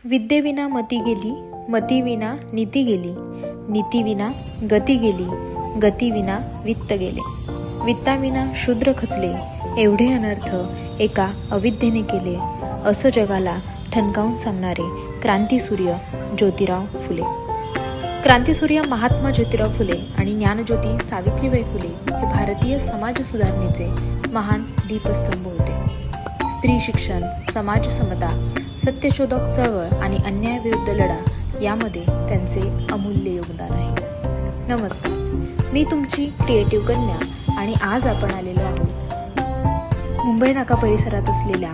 विद्येविना मती गेली, मतीविना नीती गेली, नीतीविना गती गेली, गतीविना वित्त गेले, वित्ताविना शूद्र खचले, एवढे अनर्थ एका अविद्येने केले, असं जगाला ठणकावून सांगणारे क्रांतिसूर्य ज्योतिराव फुले. क्रांतिसूर्य महात्मा ज्योतिराव फुले आणि ज्ञानज्योती सावित्रीबाई फुले हे भारतीय समाज सुधारणेचे महान दीपस्तंभ होते. स्त्री शिक्षण, समाज समता, सत्यशोधक चळवळ आणि अन्यायाविरुद्ध लढा यामध्ये त्यांचे अमूल्य योगदान आहे. नमस्कार, मी तुमची क्रिएटिव्ह कन्या आणि आज आपण आलेलो आहोत मुंबई नाका परिसरात असलेल्या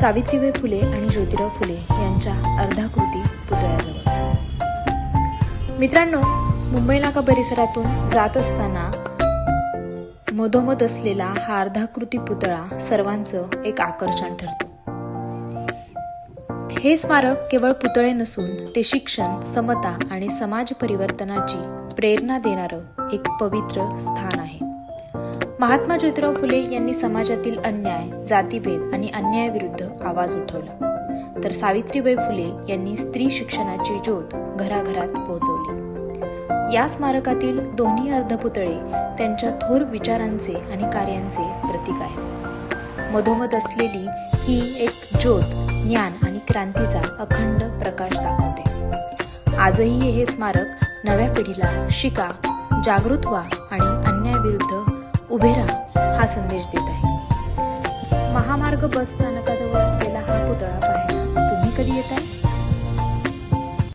सावित्रीबाई फुले आणि ज्योतिराव फुले यांच्या अर्धाकृती पुतळ्याजवळ. मित्रांनो, मुंबई नाका परिसरातून जात असताना मधोमध असलेला हा अर्धाकृती पुतळा सर्वांचं एक आकर्षण ठरतो. हे स्मारक केवळ पुतळे नसून ते शिक्षण, समता आणि समाज परिवर्तनाची प्रेरणा देणारं एक पवित्र स्थान आहे. महात्मा ज्योतिराव फुले यांनी समाजातील अन्याय, जातीभेद आणि अन्यायाविरुद्ध आवाज उठवला, तर सावित्रीबाई फुले यांनी स्त्री शिक्षणाची ज्योत घराघरात पोहोचवली. या स्मारकातील दोन्ही अर्धपुतळे त्यांच्या थोर विचारांचे आणि कार्यांचे प्रतीक आहेत. मधोमध असलेली ही एक ज्योत ज्ञान आणि क्रांतीचा अखंड प्रकाश दाखवते. आजही हे स्मारक नव्या पिढीला शिका, जागृत व्हा आणि अन्यायाविरुद्ध उभे राहा हा संदेश देत आहे. महामार्ग बस स्थानकाजवळ असलेला हा पुतळा पाहायला तुम्ही कधी येताय?